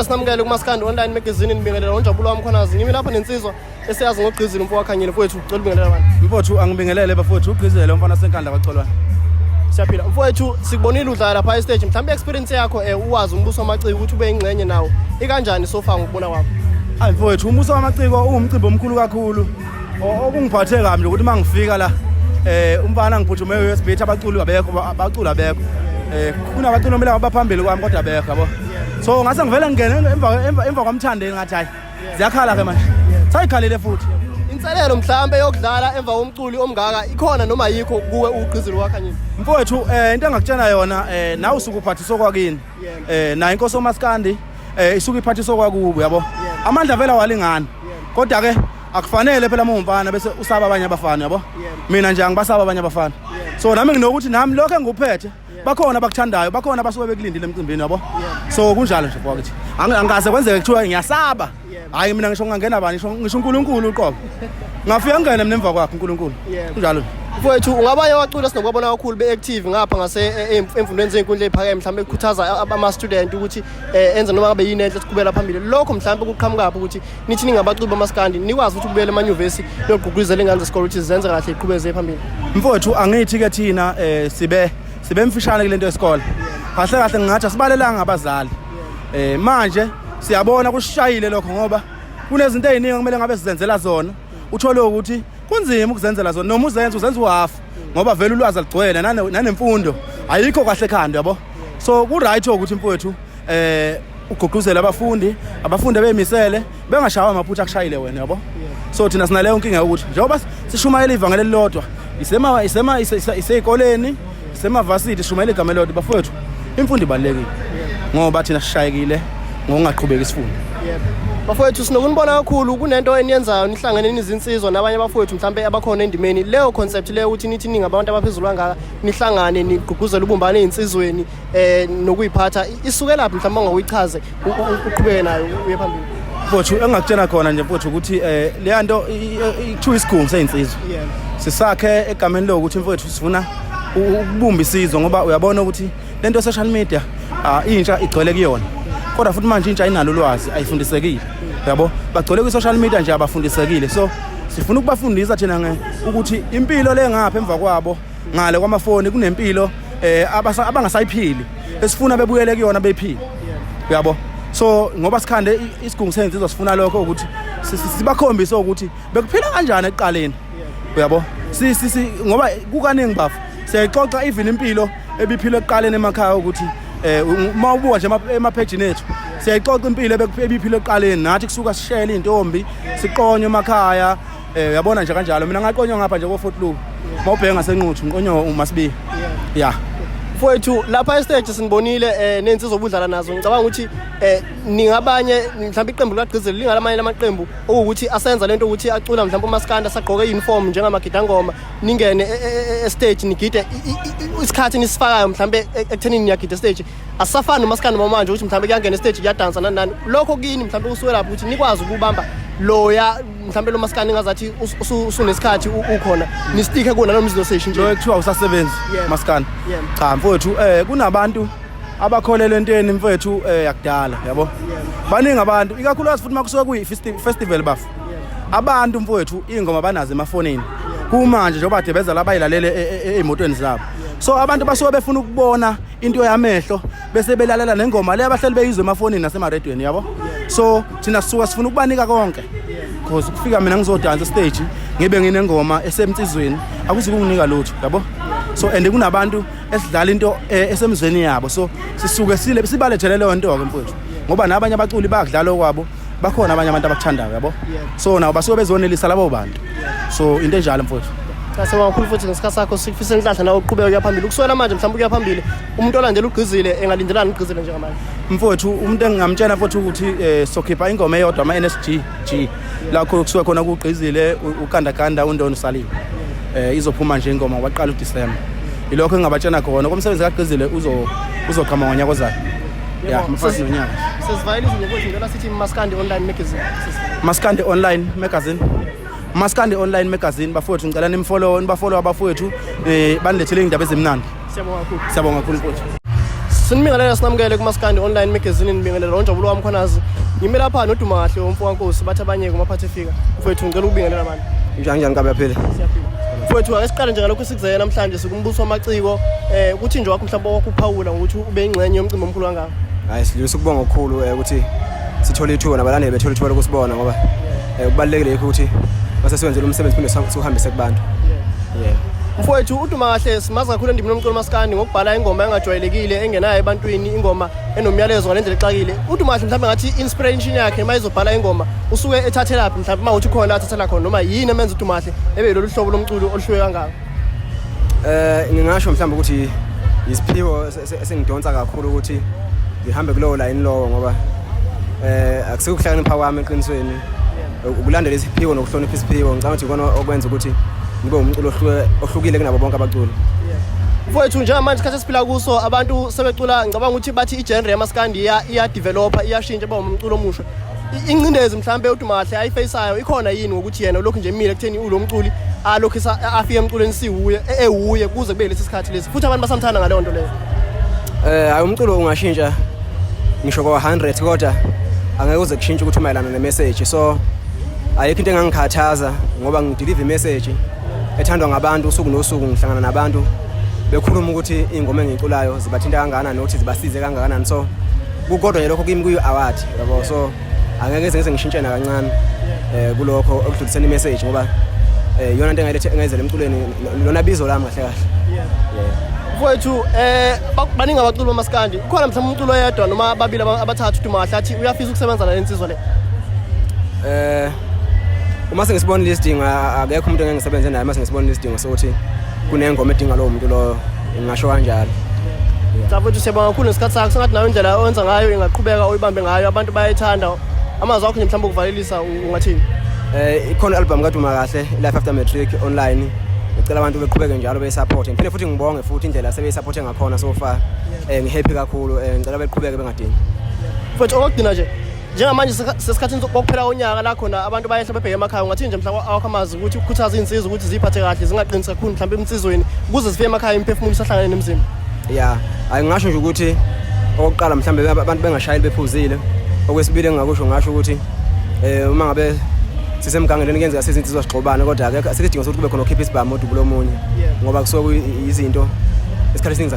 Sibonga sinamukele kuMaskandi Online Magazine nibingelela uNjabulo waMkhonazi. Ngimi lapha nensizwa esiyazi ngoGqizile mfowethu Khanyile mfowethu. Ucela ubingelela abantu. Mfowethu angibingelele bafowethu uGqizile umfana senkandla kwaXolwana. Siyaphila. Mfowethu sikubonile udlala lapha e-stage. Mhlambe experience yakho uwazi umbuso wamaciko ukuthi ube ingcenye nawo. Ikanjani so far ngokubona kwakho? Hayi mfowethu umbuso wamaciko ungumcimbi omkhulu kakhulu. Okungiphathe kabi ukuthi mangifika la umfana ngiphuthume USB abaculi abekho. Kunabaculi omela abaphambili kwami kodwa abekho yabo. So ngase ngivele ngene emva kwamthande ngathi hayi ziyakhala ke manje. Sayikhalile futhi. Inselelo mhlambe yokudlala emva komculi omngaka ikhona noma yikho kuwe uGqizile waKhanyile? Mfowethu into engakutshena yona nawe usuku uphathiswa kwakini. Na inkosi uMaskandi isuku iphathiswa kwakubo yabo. Amandla vela walingana. Kodwa ke akufanele phela umfana bese usaba abanye abafana yabo. Mina nje angibasaba abanye abafana. So nami nginokuthi nami lokho engikuphethe bakhona abakuthandayo bakhona abasuke bekulindile emcimbini yabo. So kunjalo nje mfowethu. Angikaze kwenzeke kuthiwa ngiyasaba. Hayi mina ngisho ngangena bani ngisho uNkulunkulu uqobo. Ngafika ngene mina emva kwakhe uNkulunkulu. Kunjalo. Mfowethu ungabanye abaculi esinokubona kakhulu beactive ngapha ngase emfundweni zezinkundla eziphakeme mhlambe ukukhuthaza ama student ukuthi enze noma ngabe yini enhle siqhubela phambili. Lokho mhlambe kuqhamukapi ukuthi nithi ningabaculi bamaskandi nikwazi ukuthi kubuyele emanyuvesi nokugqugquzela ingane zesikole ukuthi zenze kahle iqhubeze phambili. Mfowethu angithi ke thina sibe mfishane kulento yesikole. Kahle kahle ngingathi asibalelanga abazali. Manje siyabona kushayile lokho ngoba kunezinto eziningi kumele ngabe sizenzela zona. Uthole ukuthi kunzima ukuzenzela zona noma uzenza uhafu ngoba vele ulwazi aligcwele nanemfundo ayikho kahle ekhanda yabo. So ku right ukuthi mfowethu ugqugquzela abafundi bemisele bengashawa amaphutha akushayile wena yabo. So thina sinaleyo inkinga ukuthi njengoba sishumayela ivangeli elilodwa iseyikoleni isemavasiti shumayela igama elilodwa bafowethu imfundo ibalekile ngoba thina sishayekile ngokungaqhubeki isifundo. Bafowethu sinokunibona kakhulu kunento eniyenzayo nihlangene nizinsizwa nabanye bafowethu mhlambe abakhona endimeni leyo concept leyo ukuthi nithi ninga abantu abaphezulu kangaka nihlangane nigqugquzela ubumbane ezinsizweni nokuyiphatha isuke laphi mhlawumbe ongakuyichaze uqhubeke nayo uye phambili. Mfowethu engakutshena khona nje mfowethu ukuthi le nto ithiwa isigungu sezinsizwa. Sisakhe egameni lokuthi mfowethu sifuna ukubumba isizwe ngoba uyabona ukuthi lento social media intsha igcwele kuyona. Kodwa futhi manje intsha inalo ulwazi ayifundisekile yabo bagcwele ku social media nje abafundisekile. So sifuna ukubafundisa thina ukuthi impilo le ngapha emva kwabo ngale kwamafoni kunempilo abangasayiphili esifuna bebuyele kuyona bephile yabo. So ngoba sikhande isigungu sezinsizwa sifuna lokho ukuthi sibakhombise ukuthi bekuphila kanjani eqaleni yabo. Ngoba kukaningi bafu siyayixoxa even impilo ebiphila eqaleni emakhaya ukuthi uma ubuka nje emaphejini ethu siyayixoxa impilo ebiphile eqaleni nathi kusuka sishele intombi siqonye emakhaya uyabona nje kanjalo. Mina ngaqonywa ngapha nje ko Fort Lube mawubheka ngasenquthu ngiqonywa uMasibi yeah. Mfowethu lapha e-stage sinibonile nensizwa obudlala nazo ngicabanga ukuthi ningabanye mhlawumbe iqembu likaGqizile lingalamanye lamaqembu ukuthi asenza lento ukuthi acula mhlawumbe uMaskandi asagqoke uniform njengamagidangoma ningene e-stage nigide isikhathi nisifakayo mhlawumbe ekuthenini niyagida stage asafani uMaskandi manje ukuthi mhlawumbe kuyangena e-stage kuyadansa nani lokho kini mhlawumbe usuke lapho ukuthi nikwazi ukubamba loya mhlawumbe lo Maskandi ngazathi usunesikhathi ukhona nisitike kuna lo mzizo session nje ekuthiwa usasebenza Maskandi. Cha mfowethu kunabantu abakholelwe entweni mfowethu yakudala yabo. Baningi abantu ikakhulukazi futhi makusuka kuyi-festival bafu abantu mfowethu ingoma banazo emafonini kumanje njengoba debeza labayilalele emotweni zabo. So abantu basuke befuna ukubona into yamehlo bese belalela nengoma le abahleli beyizwe emafonini nasemaredweni yabo. So thina sisuka sifuna ukubanika konke because ukufika mina ngizodansa stage ngibe nginengoma esemtsizweni akuzibe unginika lutho yabo. So and kunabantu esidlala into esemzweni yabo. So sisuke sibalethele leyo nto ke mfowethu ngoba nabanye abaculi bayadlala okwabo bakhona abanye abantu abakuthandayo yabo. So nawo basuke bezonelisa labo bantu. So into enjalo mfowethu. Sasema kakhulu futhi ngesikhathi sakho sikufisa inhlanhla nawe uqhubeke uya phambili ukuswela manje mhlawumbe uya phambili umuntu olandela uGqizile engalindelani uGqizile njengamanje. Mfowethu umuntu engingamtshela futhi ukuthi sokhipha ingoma eyodwa ama NSG lakho kusuka khona kuGqizile ukandakanda uNdono Saliwe izophuma nje ingoma waqala uDecember. Ilokho engingabatshena khona komsebenzi kaGqizile uzoqhama ngonyaka ozayo. Yeah mfowethu nonyaka. Sesivayile izinto ngicela sithi Maskandi Online Magazine. Maskandi Online Magazine. Maskandi Online Magazine bafowethu ngicela nimfollow abafowethu banilethele indaba ezimnandi. Siyabonga kakhulu. Siyabonga kakhulu mfowethu. Sinibingelela sinamukele kuMaskandi online magazine nibingelela uNjabulo wamkhonazi. Ngime lapha noDuma kahle womfowakaNkosi bathi abanye kumaphathi efika. Mfowethu ngicela ukubingelela abantu. Njani kabe phela? Siyaphila. Mfowethu ake siqale nje ngalokho sikuzeye namhlanje sikumbuso wamaciko ukuthi nje wakho mhlawumbe wakuphawula ukuthi ube ingxenye yomcimbi omkhulu kangaka. Hayi silwisa ukubonga okukhulu ukuthi sithole ithuba nabalandeli bethola ithuba lokusibona ngoba kubalekile ukuthi base siwenzele umsebenzi phinde siuhambise kubantu. Yeah. Mfowethu uDuma kahle simazi kakhulu endimini yomculo Maskandi ngokubhala ingoma engajwayelekile engenayo ebantwini ingoma enomyalezo ngalendlela exakile. uDuma kahle mhlawumbe ngathi inspiration yakhe mayizobhala ingoma usuke ethathela phi mhlawumbe mawuthi khona athathela khona noma yini emenza uDuma kahle ebe lolu hlobo lomculo oluhluke kangaka. Ngingasho mhlawumbe ukuthi isiphiwo esengidonsa kakhulu ukuthi ngihambe kulowo line lowo ngoba akusikuhlakanipha kwami eqinisweni ukulandela isiphiwo nokuhlonipha isiphiwo ngicabanga ukuthi ikona okwenza ukuthi nibe umculo ohlukile kunabo bonke abaculi. Mfowethu njengamanje isikhathi esiphila kuso abantu sebecula ngicabanga ukuthi bathi igenre yamaskandi iya developer iyashintsha ba umculo omusha. Incindezi mhlambe uDuma kahle ayifaceayo ikhona yini ngokuthi yena lokhu nje emile ekutheni ulo mculi alokhu afike emculweni siwuye ewuye kuze kube lesi sikhathi lesi futhi abantu basamthanda ngale nto leyo. Hayi umculo ungashintsha ngisho kwa 100 kodwa angeke uze kushintshe ukuthi umayelana nemessage so ayikho into engangikhathaza ngoba ngideliver imessage ethandwa ngabantu usuku nosuku ngihlangana nabantu bekhuluma ukuthi ingoma engiculayo zibathinta kangakanani nokuthi zibasize kangakanani so kukodwa nje lokho kimi kuyi-award yabo so angeke ngeze ngishintshena kancane kulokho okudlulisela imessage ngoba yona into engayizela emculweni lona bizo lami kahle kahle. Mfowethu baningi abaculi bamaskandi ukhona mhlawumbe umculo oyedwa noma ababili abathathu uDuma kahle athi uyafisa ukusebenza nalensizwa le. Uma sengisibona listing akekho umuntu engeke ngisebenze naye uma sengisibona listing sokuthi kunengoma edinga lowo muntu lo ngingasho kanjalo. Mfowethu siyabonga kakhulu ngesikhathi sakho sengathi nayo indlela owenza ngayo ingaqhubeka uyibambe ngayo abantu bayayithanda amazwi akho nje mhlawumbe ukuvalelisa ungathini. Ikhona album kaDuma kahle Life After Matric online ngicela abantu beqhubeke njalo besupport ngifune futhi ngibonge futhi indlela sebesupport ngakhona so far ngihappy kakhulu ngicela beqhubeke bengadini. Mfowethu okugcina nje njengamanje sesikhathini sokuphela onyaka la khona abantu bayehla bebheke emakhaya ngathi nje mhlawumbe awakho amazi ukuthi ukukhuthaza insizwa ukuthi ziphathe kahle zingaqinisi kakhulu mhlawumbe emsizweni ukuze zifike emakhaya imphefumulo isahlangane nemzimba. Yeah ayingasho nje ukuthi okokuqala mhlawumbe abantu bengashayeli bephuzile okwesibili engakusho ngasho ukuthi uma ngabe sisemgangeleni kuyenzeka sizinsizwa sigxobana kodwa akekho asikudinga ukuthi kube khona okhipha isibhamu uDubulo omunye ngoba kusuke izinto esikhathi siningi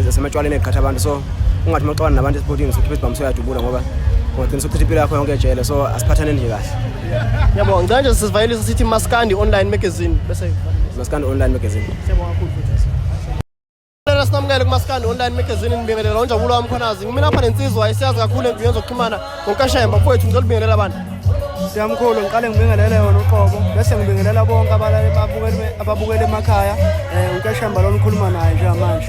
zasematshwaleni eqhatha abantu so ungathi maxabana nabantu esportini sokhipha isibhamu soyadubula ngoba ngicela ukuthi impilo yakho yonke ejele so asiphathane nje kahle. Yabonga ngicela nje sivayelisa sithi Maskandi online magazine bese Maskandi online magazine. Siyabonga kakhulu futhi. Lena sinamukele kuMaskandi online magazine nibingelela uNjabulo wamkhonazi ngime lapha nensizwa isiyazi kakhulu empilweni zokuxhumana ngonkashemba mfowethu ngicela ubingelela abantu. Siyamkhulu ngiqale ngibingelele yona uqobo bese ngibingelela bonke ababukele emakhaya unkashemba lo nikhuluma naye njengamanje.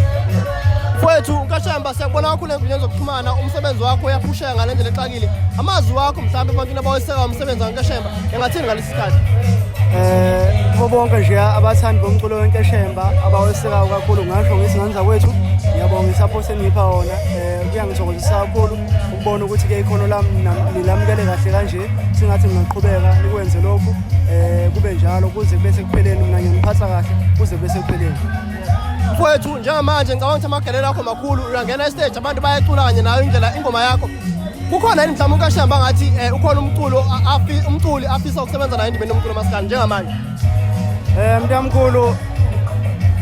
Mfowethu unkashemba siyabona kakhulu empilweni zokuxhumana umsebenzi wakho uyaphusheka ngalendlela exakile amazwi wakho mhlawumbe ebantwini abaweseka umsebenzi kaNkashemba engathini ngalesi sikhathi. Bonke nje abathandi bomculo weNkashemba abawesekayo kakhulu ngasho ngesinganza kwethu ngiyabonga isupport engipha wona kuyangithokozisa kakhulu ukubona ukuthi ke ikhono lami nilamukele kahle kanje singathi ngingaqhubeka nikwenze lokhu kube njalo kuze bese kupheleni mina ngiyiphatha kahle kuze bese kupheleni. Mfowethu njengamanje ngicabanga ukuthi amagalelo akho makhulu uyangena estage abantu bayacula kanye nayo indlela ingoma yakho kukhona yini mhlawumbe unkashemba ngathi ukhona umculi afisa ukusebenza naye endimeni yomculo Maskandi njengamanje. Mntamkhulu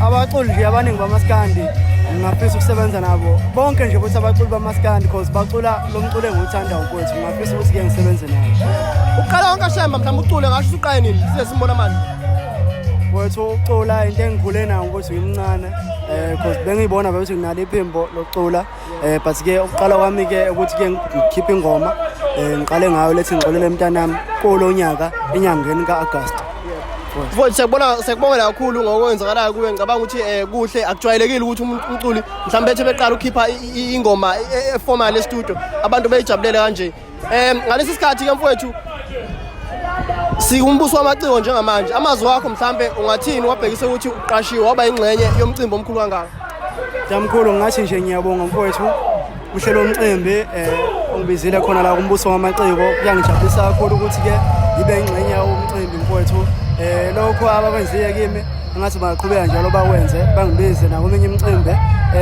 abaculi nje abaningi bamaskandi ngingafisa ukusebenza nabo bonke nje futhi abaculi bamaskandi because bacula lo mculo engiwuthanda ukwethu ngingafisa ukuthi ke ngisebenze nabo. Uqala unkashemba mhlawumbe ucule ngasho usuqale nini size simbona manje. Wethu ucula into engikhule nayo ukuthi ngimncane because bengiyibona ukuthi nginalo iphimbo lokucula but ke ukuqala kwami ke ukuthi ke ngikhiphe ingoma ngiqale ngayo lethi ngixolele emntanami kulo nyaka enyangeni kaAugust. Mfowethu sekubongela kakhulu ngokwenzakalayo kuwe ngicabanga ukuthi kuhle akujwayelekile ukuthi umculi mhlawumbe bethe beqala ukukhipha ingoma eformal le studio abantu beyijabulele kanje. Ngalesi sikhathi ke mfowethu sikumbuso wamaciko njengamanje amazwi wakho mhlambe ungathini wabhekise ukuthi uqashiwe waba ingxenye yomcimbi omkhulu kangaka. Mntamkhulu ngathi nje ngiyabonga mfowethu uhlelo omcimbi ongibizile khona la kumbuso wamaciko kuyangijabulisa kakhulu ukuthi ke ibe ingxenye yomcimbi mfowethu lokho abakwenzile kimi engathi baqhubeka njalo bawenze bangibize nakuminye imicimbi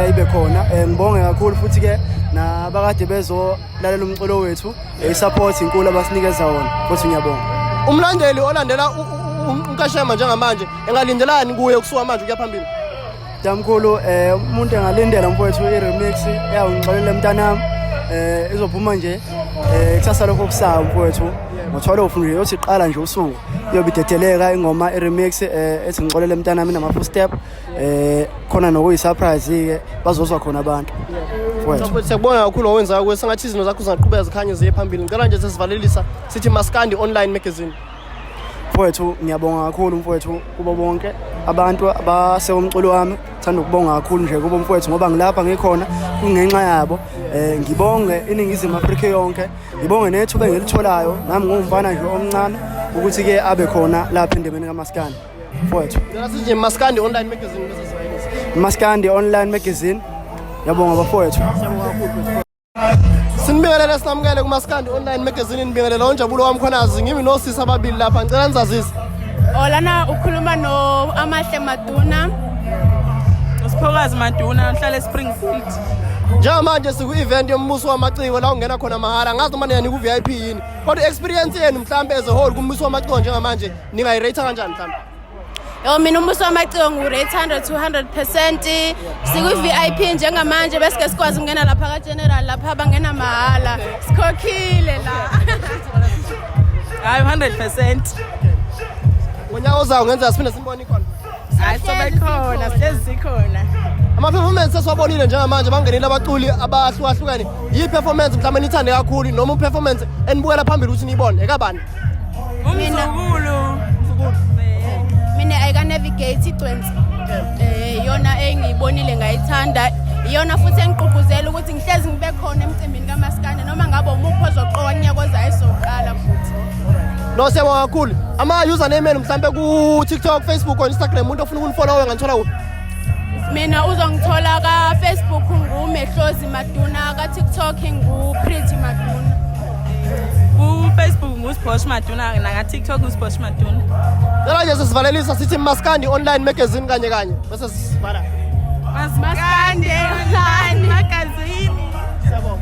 ibe khona. Ngibonge kakhulu futhi-ke nabakade bezolalela umculo wethu i-support inkulu abasinikeza wona futhi ngiyabonga. Umlandeli olandela uNkashema njengamanje engalindelani kuye kusuka manje kuya phambili? Tamkhulu umuntu engalindela mfowethu i-remix eyawungixolela mntanami izophuma nje kusasa lokho kusayo mfowethu ngo-12 nje yothi iqala nje usuku iyobe idedeleka ingoma i-remix ethi ngixolele mntanami nama-full step khona nokuyi-surprise-ke bazozwa khona abantu mfowethu. Siyakubonga kakhulu owenzayo kuwe sengathi izinto zakho zingaqhubeka zikhanye ziye phambili. Ngicela nje sesivalelisa sithi Maskandi Online Magazine. Mfowethu ngiyabonga kakhulu mfowethu kubo bonke abantu abasekomculo wami. Thanda ukubonga kakhulu nje kubo mfowethu ngoba ngilapha ngikhona kungenxa yabo. Ngibonge iNingizimu Afrika yonke, ngibonge nethuba engilitholayo nami ngumfana nje omncane ukuthi-ke abe khona lapha endemeni kaMaskandi mfowethu. Ngicela sithi nje Maskandi Online Magazine bese sivalelisa. Maskandi Online Magazine. Ngiyabonga bafowethu. Sinibingelele sinamukele kuMaskandi Online Magazine, nibingelela uNjabulo wami Khonazi. Ngimi nosisi ababili lapha ngicela nizazise. Lana ukhuluma no Amahle Maduna. Usiphokazi Maduna uhlala eSpringfield. Njengamanje siku-event yombuso wamaciko la ungena khona mahhala. Ngazi noma niyani ku-VIP yini, kodwa experience yenu mhlawumbe as a whole kumbuso wamaciko njengamanje ningayirate kanjani mhlawumbe? Mina umbuso wamaciko ngu-rate 100-200%. Siku-VIP njengamanje bese sikwazi ukungena lapha ka-general lapha bangena mahhala. Sikhokhile la. Hayi 100%. Ngonyaka ozayo ngenza siphinde simbone ikhona. Hayi sobekhona, sikhona. Ama-performance esiwabonile njengamanje bangenile abaculi abahlukahlukene. Yi-performance mhlawumbe nithande kakhulu noma u-performance enibukela phambili ukuthi niyibone ekabani? Umzukulu. Mina ayika-navigate igcwensi. Yona engiyibonile ngayithanda. Iyona futhi engigqugquzela ukuthi ngihlezi ngibe khona emcimbini kaMaskandi noma ngabe umuphi ozoqoka kunyaka ozayo esoqala futhi. No, siyabonga kakhulu. Ama-username enu mhlawumbe ku-TikTok, Facebook or Instagram umuntu ofuna ukunifolowa nganithola kuphi? Mina uzongithola ka-Facebook nguMehlozi Maduna, ka-TikTok nguPretty Maduna. Ku-Facebook nguSiphosh Maduna nanga-TikTok nguSiphosh Maduna. Ngicela nje sesivalelisa sithi Maskandi Online Magazine kanye bese sisivala. Maskandi Online Magazine. Siyabonga.